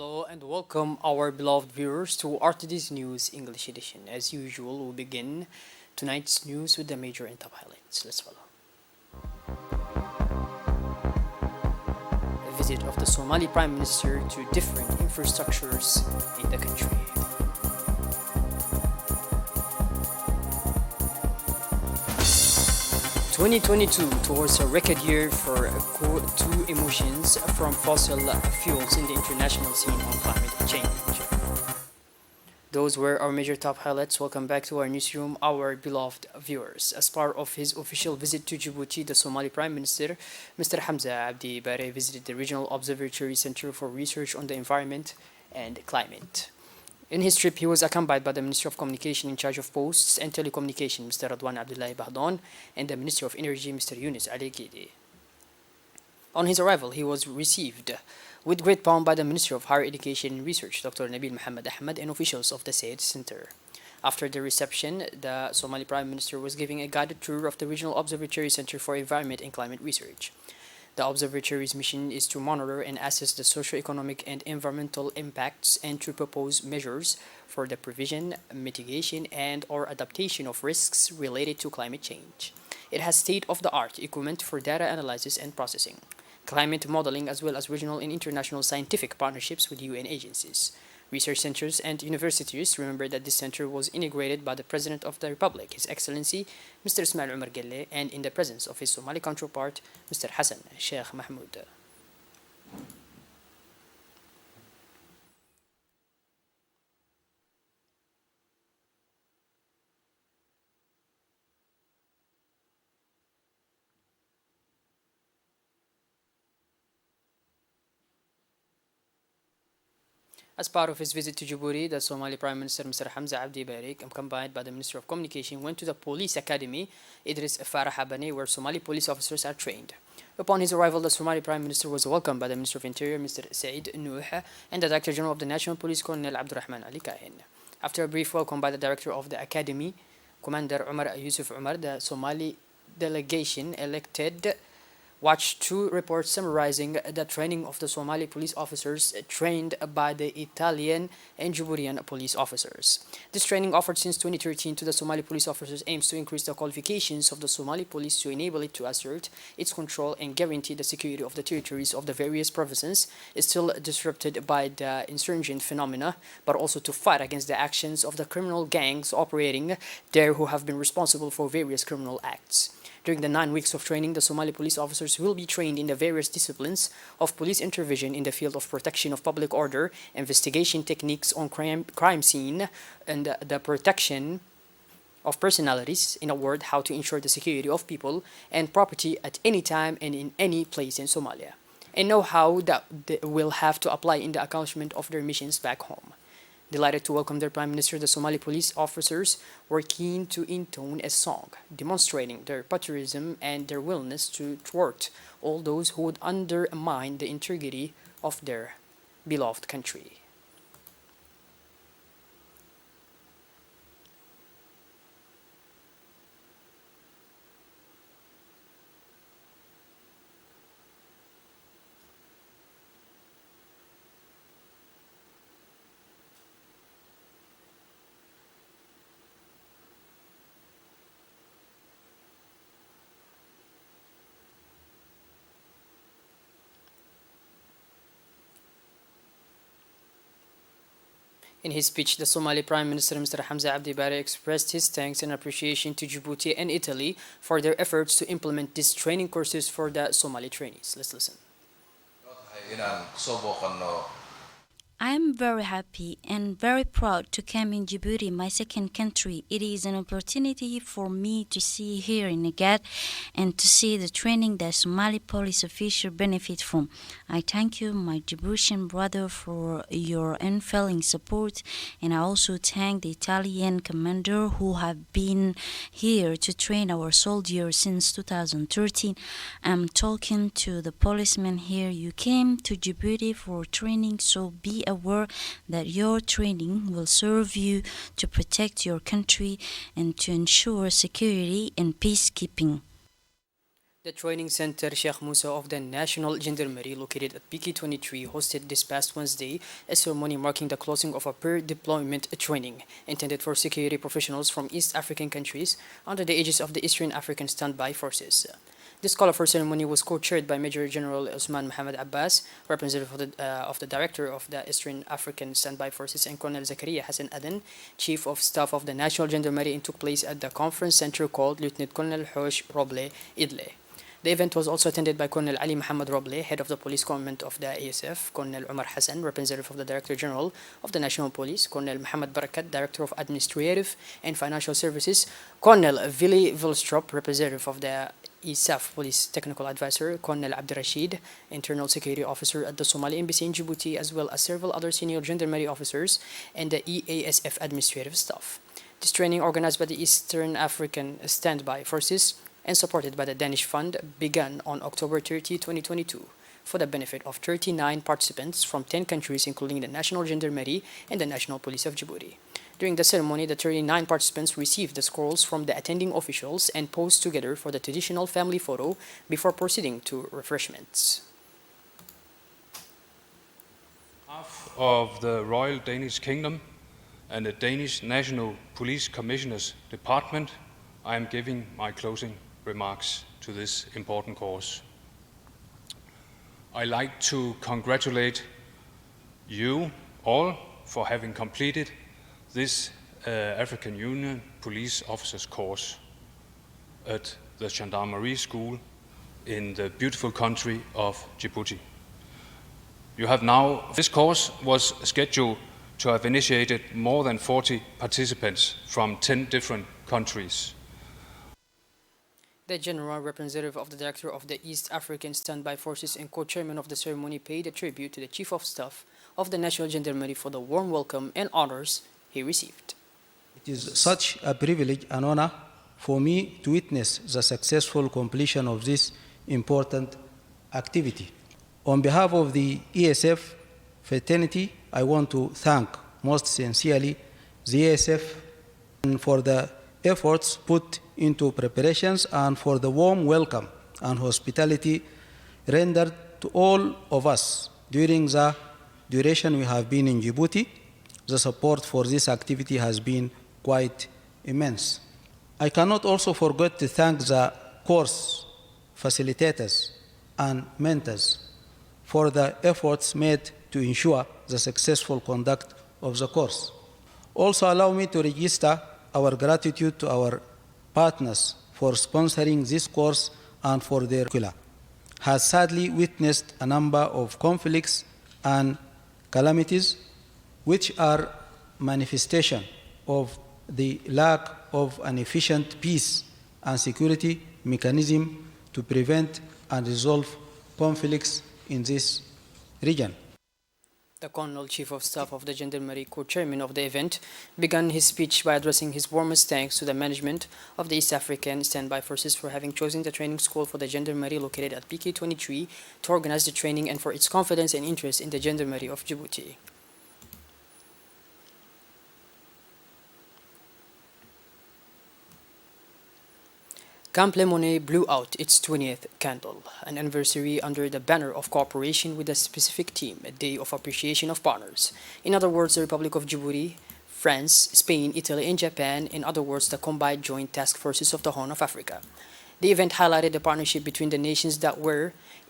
Hello and welcome our beloved viewers to RTD's News English edition. As usual, we'll begin tonight's news with the major and top highlights. Let's follow. A visit of the Somali Prime Minister to different infrastructures in the country. 2022 towards a record year for two emissions from fossil fuels in the international scene on climate change. Those were our major top highlights. Welcome back to our newsroom, our beloved viewers. As part of his official visit to Djibouti, the Somali Prime Minister, Mr. Hamza Abdi Bare, visited the Regional Observatory Center for Research on the Environment and Climate. In his trip, he was accompanied by the Minister of Communication in charge of Posts and Telecommunication, Mr. Radwan Abdullahi Bahdon, and the Minister of Energy, Mr. Yunus Ali Gidi. On his arrival, he was received with great pomp by the Minister of Higher Education and Research, Dr. Nabil Muhammad Ahmed, and officials of the said center. After the reception, the Somali Prime Minister was giving a guided tour of the Regional Observatory Center for Environment and Climate Research. The observatory's mission is to monitor and assess the socio-economic and environmental impacts and to propose measures for the prevention, mitigation, and/or adaptation of risks related to climate change. It has state-of-the-art equipment for data analysis and processing, climate modeling, as well as regional and international scientific partnerships with UN agencies, research centers, and universities. Remember that this center was inaugurated by the President of the Republic, His Excellency Mr. Ismail Omar Gelle, and in the presence of his Somali counterpart, Mr. Hassan Sheikh Mahmoud. As part of his visit to Djibouti, the Somali Prime Minister Mr. Hamza Abdi Barik, accompanied by the Minister of Communication, went to the Police Academy Idris Farah Habane, where Somali police officers are trained. Upon his arrival, the Somali Prime Minister was welcomed by the Minister of Interior Mr. Said Nuh and the Director General of the National Police Colonel Abdurrahman Ali Kahin. After a brief welcome by the Director of the Academy, Commander Umar Yusuf Umar, the Somali delegation elected watched two reports summarizing the training of the Somali police officers trained by the Italian and Djiboutian police officers. This training, offered since 2013 to the Somali police officers, aims to increase the qualifications of the Somali police to enable it to assert its control and guarantee the security of the territories of the various provinces, still disrupted by the insurgent phenomena, but also to fight against the actions of the criminal gangs operating there who have been responsible for various criminal acts. During the 9 weeks of training, the Somali police officers will be trained in the various disciplines of police intervention in the field of protection of public order, investigation techniques on crime scene, and the protection of personalities, in a word, how to ensure the security of people and property at any time and in any place in Somalia, and know how that they will have to apply in the accomplishment of their missions back home. Delighted to welcome their Prime Minister, the Somali police officers were keen to intone a song, demonstrating their patriotism and their willingness to thwart all those who would undermine the integrity of their beloved country. In his speech, the Somali Prime Minister Mr. Hamza Abdi Bare expressed his thanks and appreciation to Djibouti and Italy for their efforts to implement these training courses for the Somali trainees. Let's listen. I am very happy and very proud to come in Djibouti, my second country. It is an opportunity for me to see here in Negat and to see the training that Somali police officials benefit from. I thank you, my Djiboutian brother, for your unfailing support, and I also thank the Italian commander who have been here to train our soldiers since 2013. I'm talking to the policemen here. You came to Djibouti for training, so be aware that your training will serve you to protect your country and to ensure security and peacekeeping. The training center Sheikh Musa of the National Gendarmerie, located at PK23, hosted this past Wednesday a ceremony marking the closing of a per-deployment training intended for security professionals from East African countries under the aegis of the Eastern African Standby Forces. This colorful ceremony was co-chaired by Major General Usman Mohammed Abbas, representative of the Director of the Eastern African Standby Forces, and Colonel Zakaria Hassan Aden, Chief of Staff of the National Gendarmerie, and took place at the conference center called Lieutenant Colonel Hosh Roble Idle. The event was also attended by Colonel Ali Mohammed Roble, head of the police command of the ASF, Colonel Omar Hassan, representative of the Director General of the National Police, Colonel Mohammed Barakat, Director of Administrative and Financial Services, Colonel Vili Vilstrup, representative of the ISAF Police Technical Advisor, Colonel Abdirashid, Internal Security Officer at the Somali Embassy in Djibouti, as well as several other senior gendarmerie officers and the EASF administrative staff. This training, organized by the Eastern African Standby Forces and supported by the Danish Fund, began on October 30, 2022, for the benefit of 39 participants from 10 countries, including the National Gendarmerie and the National Police of Djibouti. During the ceremony, the 39 participants received the scrolls from the attending officials and posed together for the traditional family photo before proceeding to refreshments. On behalf of the Royal Danish Kingdom and the Danish National Police Commissioners Department, I am giving my closing remarks to this important course. I'd like to congratulate you all for having completed this African Union Police Officers course at the Gendarmerie School in the beautiful country of Djibouti. This course was scheduled to have initiated more than 40 participants from 10 different countries. The General Representative of the Director of the East African Standby Forces and co-chairman of the ceremony paid a tribute to the Chief of Staff of the National Gendarmerie for the warm welcome and honors he received. It is such a privilege and honor for me to witness the successful completion of this important activity. On behalf of the ESF fraternity, I want to thank most sincerely the ESF for the efforts put into preparations and for the warm welcome and hospitality rendered to all of us during the duration we have been in Djibouti. The support for this activity has been quite immense. I cannot also forget to thank the course facilitators and mentors for the efforts made to ensure the successful conduct of the course. Also allow me to register our gratitude to our partners for sponsoring this course and for their curricula. Has sadly witnessed a number of conflicts and calamities which are manifestation of the lack of an efficient peace and security mechanism to prevent and resolve conflicts in this region. The Colonel Chief of Staff of the Gendarmerie, co-chairman of the event, began his speech by addressing his warmest thanks to the management of the East African Standby Forces for having chosen the training school for the Gendarmerie located at PK23 to organize the training and for its confidence and interest in the Gendarmerie of Djibouti. Camp Lemonnier blew out its 20th candle, an anniversary under the banner of cooperation with a specific team, a day of appreciation of partners. In other words, the Republic of Djibouti, France, Spain, Italy, and Japan, in other words, the combined joint task forces of the Horn of Africa. The event highlighted the partnership between the nations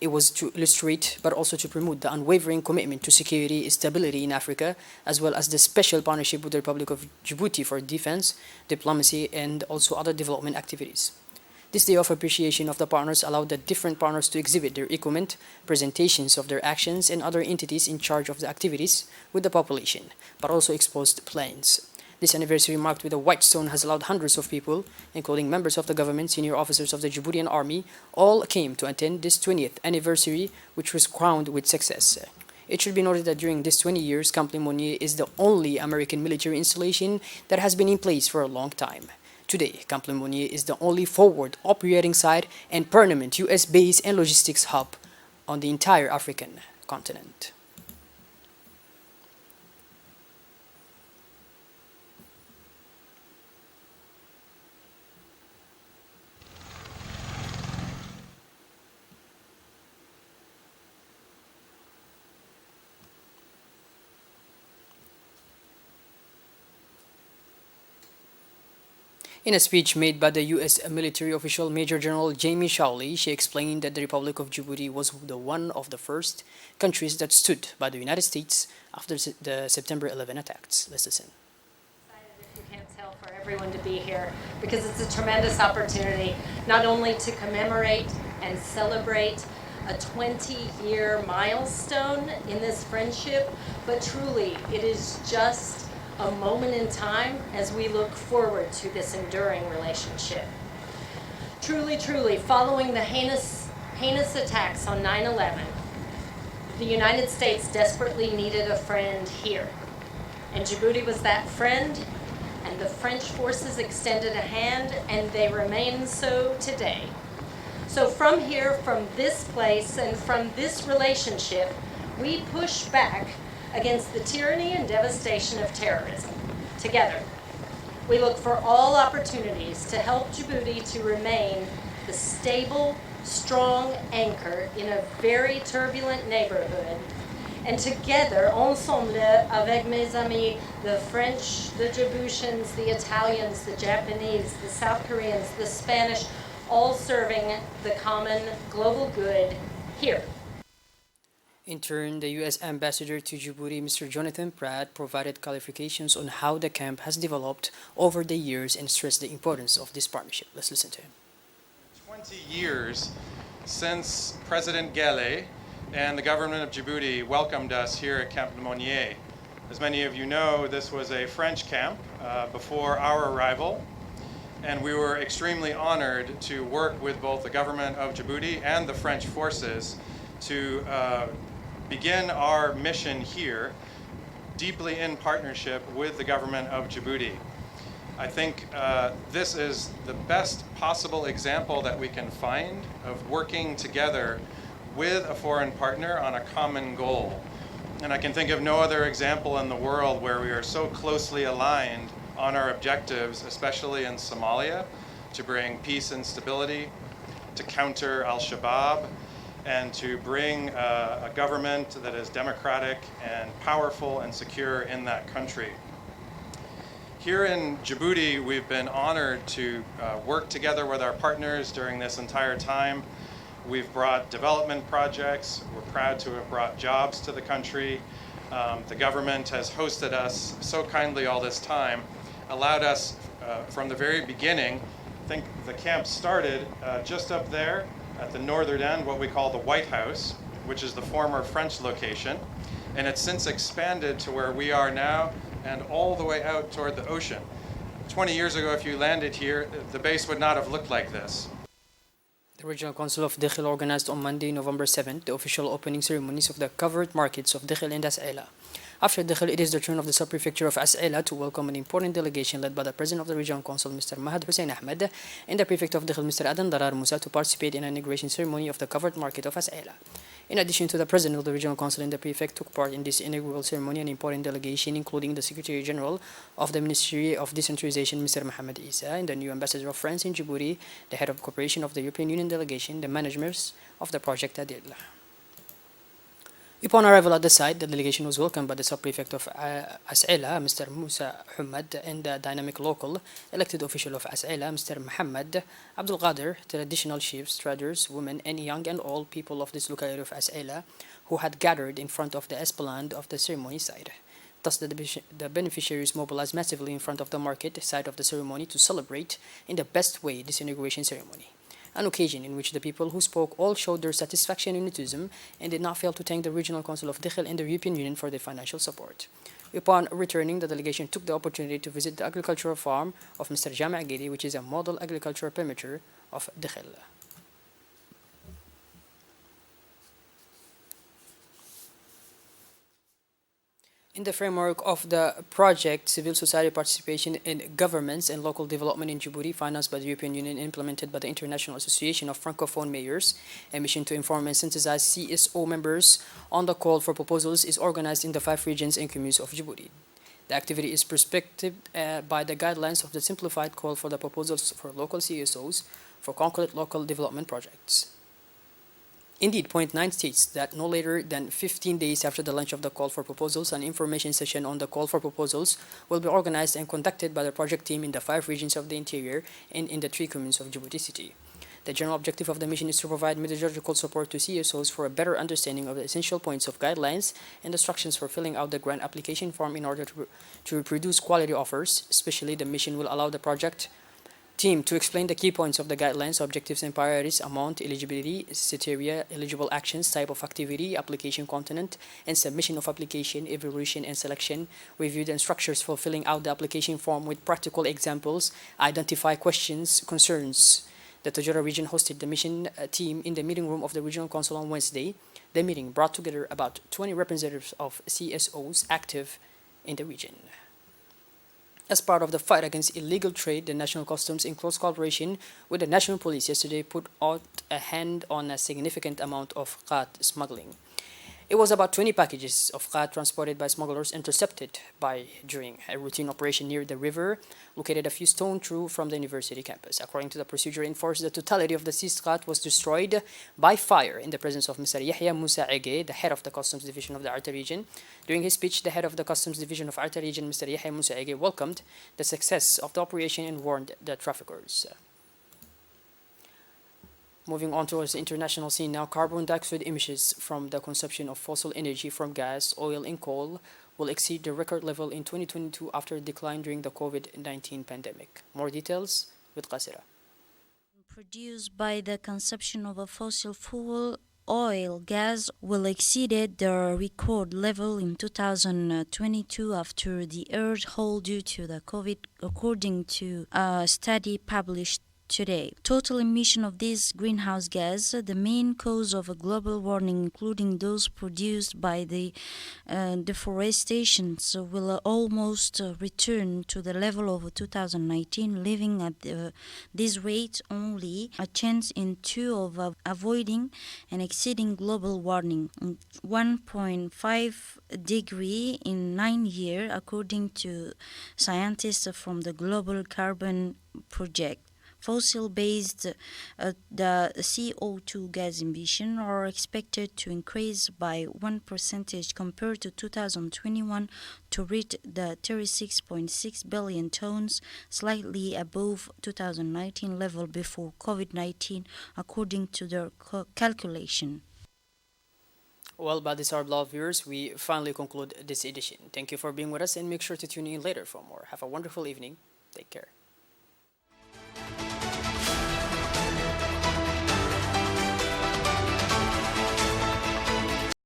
it was to illustrate but also to promote the unwavering commitment to security and stability in Africa, as well as the special partnership with the Republic of Djibouti for defense, diplomacy, and also other development activities. This day of appreciation of the partners allowed the different partners to exhibit their equipment, presentations of their actions, and other entities in charge of the activities with the population, but also exposed planes. This anniversary marked with a white stone has allowed hundreds of people, including members of the government, senior officers of the Djiboutian army, all came to attend this 20th anniversary, which was crowned with success. It should be noted that during these 20 years, Camp Lemonnier is the only American military installation that has been in place for a long time. Today, Camp Lemonnier is the only forward operating site and permanent U.S. base and logistics hub on the entire African continent. In a speech made by the U.S. military official Major General Jamie Shawley, she explained that the Republic of Djibouti was one of the first countries that stood by the United States after the September 11 attacks. Let's listen. If you can't tell, for everyone to be here, because it's a tremendous opportunity not only to commemorate and celebrate a 20-year milestone in this friendship, but truly it is just a moment in time as we look forward to this enduring relationship. Truly, truly, following the heinous attacks on 9/11, the United States desperately needed a friend here. And Djibouti was that friend, and the French forces extended a hand, and they remain so today. So from here, from this place, and from this relationship, we push back against the tyranny and devastation of terrorism. Together, we look for all opportunities to help Djibouti to remain the stable, strong anchor in a very turbulent neighborhood. And together, ensemble, avec mes amis, the French, the Djiboutians, the Italians, the Japanese, the South Koreans, the Spanish, all serving the common global good here. In turn, the U.S. ambassador to Djibouti, Mr. Jonathan Pratt, provided clarifications on how the camp has developed over the years and stressed the importance of this partnership. Let's listen to him. 20 years since President Gele and the government of Djibouti welcomed us here at Camp Lemonnier. As many of you know, this was a French camp before our arrival, and we were extremely honored to work with both the government of Djibouti and the French forces to begin our mission here deeply in partnership with the government of Djibouti. I think this is the best possible example that we can find of working together with a foreign partner on a common goal. And I can think of no other example in the world where we are so closely aligned on our objectives, especially in Somalia, to bring peace and stability, to counter al-Shabaab, and to bring a government that is democratic and powerful and secure in that country. Here in Djibouti, we've been honored to work together with our partners during this entire time. We've brought development projects. We're proud to have brought jobs to the country. The government has hosted us so kindly all this time, allowed us from the very beginning. I think the camp started just up there at the northern end, what we call the White House, which is the former French location. And it's since expanded to where we are now and all the way out toward the ocean. 20 years ago, if you landed here, the base would not have looked like this. The Regional Council of Dakhil organized on Monday, November 7th, the official opening ceremonies of the covered markets of Dakhil and As'ila. After Dakhil, it is the turn of the Sub-Prefecture of As'ila to welcome an important delegation led by the President of the Regional Council, Mr. Mahad Hussein Ahmed, and the Prefect of Dakhil, Mr. Adan Darar Musa, to participate in an inauguration ceremony of the covered market of As'ila. In addition to the President of the Regional Council and the Prefect took part in this inaugural ceremony an important delegation including the Secretary General of the Ministry of Decentralization, Mr. Mohamed Isa, and the new Ambassador of France in Djibouti, the Head of Cooperation of the European Union delegation, the managers of the project Adil. Upon arrival at the site, the delegation was welcomed by the Sub-Prefect of As'ila, Mr. Musa Humad, and the dynamic local elected official of As'ila, Mr. Muhammad Abdul Qadir, traditional chiefs, traders, women, and young and old people of this locality of As'ila who had gathered in front of the esplanade of the ceremony site. Thus, the beneficiaries mobilized massively in front of the market site of the ceremony to celebrate in the best way this inauguration ceremony. An occasion in which the people who spoke all showed their satisfaction and enthusiasm and did not fail to thank the Regional Council of Dakhil and the European Union for their financial support. Upon returning, the delegation took the opportunity to visit the agricultural farm of Mr. Jami' Gedi, which is a model agricultural perimeter of Dakhil. In the framework of the project, civil society participation in governments and local development in Djibouti, financed by the European Union and implemented by the International Association of Francophone Mayors, a mission to inform and sensitize CSO members on the call for proposals is organized in the 5 regions and communes of Djibouti. The activity is prospected by the guidelines of the simplified call for the proposals for local CSOs for concrete local development projects. Indeed, point 9 states that no later than 15 days after the launch of the call for proposals, an information session on the call for proposals will be organized and conducted by the project team in the 5 regions of the interior and in the 3 communes of Djibouti City. The general objective of the mission is to provide methodological support to CSOs for a better understanding of the essential points of guidelines and instructions for filling out the grant application form in order to produce quality offers. Especially, the mission will allow the project team to explain the key points of the guidelines, objectives and priorities, amount, eligibility, criteria, eligible actions, type of activity, application content, and submission of application, evaluation and selection, review the structures for filling out the application form with practical examples, identify questions, concerns. The Tajura region hosted the mission team in the meeting room of the regional council on Wednesday. The meeting brought together about 20 representatives of CSOs active in the region. As part of the fight against illegal trade, the National Customs, in close cooperation with the National Police, yesterday put out a hand on a significant amount of khat smuggling. It was about 20 packages of khat transported by smugglers intercepted during a routine operation near the river, located a few stones through from the university campus. According to the procedure enforced, the totality of the seized khat was destroyed by fire in the presence of Mr. Yahya Musa Ege, the head of the Customs Division of the Arta region. During his speech, the head of the Customs Division of Arta region, Mr. Yahya Musa Ege, welcomed the success of the operation and warned the traffickers. Moving on towards the international scene now, carbon dioxide emissions from the consumption of fossil energy from gas, oil, and coal will exceed the record level in 2022 after a decline during the COVID-19 pandemic. More details with Qasira. Produced by the consumption of a fossil fuel, oil, gas will exceed the record level in 2022 after the Earth hole due to the COVID, according to a study published today. Total emission of this greenhouse gas, the main cause of a global warming, including those produced by the deforestation, will almost return to the level of 2019, leaving at this rate only a chance in 2 of avoiding and exceeding global warming, 1.5 degree in 9 years, according to scientists from the Global Carbon Project. Fossil-based, the CO2 gas emission are expected to increase by 1% compared to 2021 to reach the 36.6 billion tons, slightly above 2019 level before COVID-19, according to their calculation. Well, by this, our beloved viewers, we finally conclude this edition. Thank you for being with us and make sure to tune in later for more. Have a wonderful evening. Take care.